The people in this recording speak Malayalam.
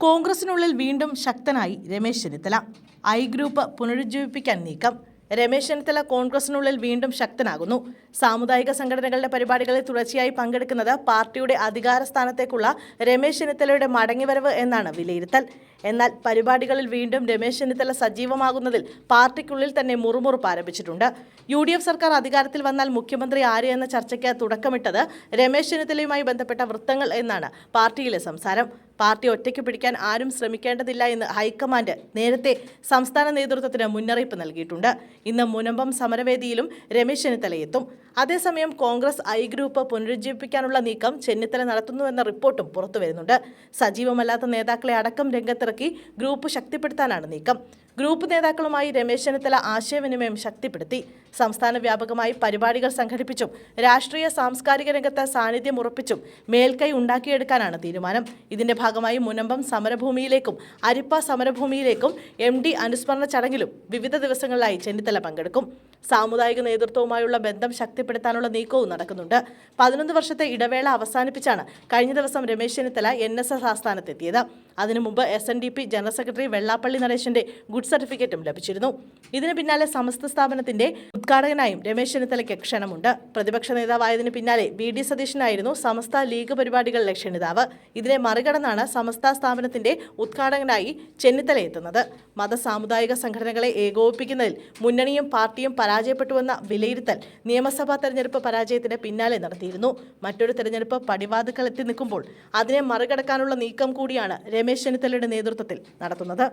കോൺഗ്രസിനുള്ളിൽ വീണ്ടും ശക്തനായി രമേശ് ചെന്നിത്തല. ഐ ഗ്രൂപ്പ് പുനരുജ്ജീവിപ്പിക്കാൻ നീക്കം. രമേശ് ചെന്നിത്തല കോൺഗ്രസിനുള്ളിൽ വീണ്ടും ശക്തനാകുന്നു. സാമുദായിക സംഘടനകളുടെ പരിപാടികളിൽ തുടർച്ചയായി പങ്കെടുക്കുന്നത് പാർട്ടിയുടെ അധികാര സ്ഥാനത്തേക്കുള്ള രമേശ് ചെന്നിത്തലയുടെ മടങ്ങിവരവ് എന്നാണ് വിലയിരുത്തൽ. എന്നാൽ പരിപാടികളിൽ വീണ്ടും രമേശ് ചെന്നിത്തല സജീവമാകുന്നതിൽ പാർട്ടിക്കുള്ളിൽ തന്നെ മുറുമുറുപ്പ് ആരംഭിച്ചിട്ടുണ്ട്. UDF സർക്കാർ അധികാരത്തിൽ വന്നാൽ മുഖ്യമന്ത്രി ആര് എന്ന ചർച്ചയ്ക്ക് തുടക്കമിട്ടത് രമേശ് ചെന്നിത്തലയുമായി ബന്ധപ്പെട്ട വൃത്തങ്ങൾ എന്നാണ് പാർട്ടിയിലെ സംസാരം. പാർട്ടി ഒറ്റയ്ക്ക് പിടിക്കാൻ ആരും ശ്രമിക്കേണ്ടതില്ല എന്ന് ഹൈക്കമാൻഡ് നേരത്തെ സംസ്ഥാന നേതൃത്വത്തിന് മുന്നറിയിപ്പ് നൽകിയിട്ടുണ്ട്. ഇന്ന് മുനമ്പം സമരവേദിയിലും രമേശ് ചെന്നിത്തല എത്തും. അതേസമയം കോൺഗ്രസ് ഐ ഗ്രൂപ്പ് പുനരുജ്ജീവിപ്പിക്കാനുള്ള നീക്കം ചെന്നിത്തല നടത്തുന്നുവെന്ന റിപ്പോർട്ടും പുറത്തുവരുന്നുണ്ട്. സജീവമല്ലാത്ത നേതാക്കളെ അടക്കം രംഗത്തിറക്കി ഗ്രൂപ്പ് ശക്തിപ്പെടുത്താനാണ് നീക്കം. ഗ്രൂപ്പ് നേതാക്കളുമായി രമേശ് ചെന്നിത്തല ആശയവിനിമയം ശക്തിപ്പെടുത്തി. സംസ്ഥാന വ്യാപകമായി പരിപാടികൾ സംഘടിപ്പിച്ചും രാഷ്ട്രീയ സാംസ്കാരിക രംഗത്ത് സാന്നിധ്യം ഉറപ്പിച്ചും മേൽക്കൈ ഉണ്ടാക്കിയെടുക്കാനാണ് തീരുമാനം. ഇതിന്റെ ഭാഗമായി മുനമ്പം സമരഭൂമിയിലേക്കും അരിപ്പ സമരഭൂമിയിലേക്കും MD അനുസ്മരണ ചടങ്ങിലും വിവിധ ദിവസങ്ങളിലായി ചെന്നിത്തല പങ്കെടുക്കും. സാമുദായിക നേതൃത്വവുമായുള്ള ബന്ധം ശക്തിപ്പെടുത്താനുള്ള നീക്കവും നടക്കുന്നുണ്ട്. 11 വർഷത്തെ ഇടവേള അവസാനിപ്പിച്ചാണ് കഴിഞ്ഞ ദിവസം രമേശ് ചെന്നിത്തല NSS ആസ്ഥാനത്തെത്തിയത്. അതിനു മുമ്പ് SNDP ജനറൽ സെക്രട്ടറി വെള്ളാപ്പള്ളി നടേശന്റെ ഗുഡ് സർട്ടിഫിക്കറ്റും ലഭിച്ചിരുന്നു. ഇതിന് പിന്നാലെ സമസ്ത സ്ഥാപനത്തിന്റെ ഉദ്ഘാടകനായും രമേശ് ചെന്നിത്തലയ്ക്ക് ക്ഷണമുണ്ട്. പ്രതിപക്ഷ നേതാവായതിനു പിന്നാലെ VD സതീശനായിരുന്നു സമസ്ത ലീഗ് പരിപാടികളിലെ ക്ഷണിതാവ്. ഇതിനെ മറികടന്നാണ് സമസ്ത സ്ഥാപനത്തിന്റെ ഉദ്ഘാടകനായി ചെന്നിത്തല എത്തുന്നത്. മത സാമുദായിക സംഘടനകളെ ഏകോപിപ്പിക്കുന്നതിൽ മുന്നണിയും പാർട്ടിയും പരാജയപ്പെട്ടുവെന്ന വിലയിരുത്തൽ നിയമസഭാ തെരഞ്ഞെടുപ്പ് പരാജയത്തിന് പിന്നാലെ നടത്തിയിരുന്നു. മറ്റൊരു തെരഞ്ഞെടുപ്പ് പടിവാതിക്കൽ എത്തി നിൽക്കുമ്പോൾ അതിനെ മറികടക്കാനുള്ള നീക്കം കൂടിയാണ് രമേശ് ചെന്നിത്തലയുടെ നേതൃത്വത്തിൽ നടത്തുന്നത്.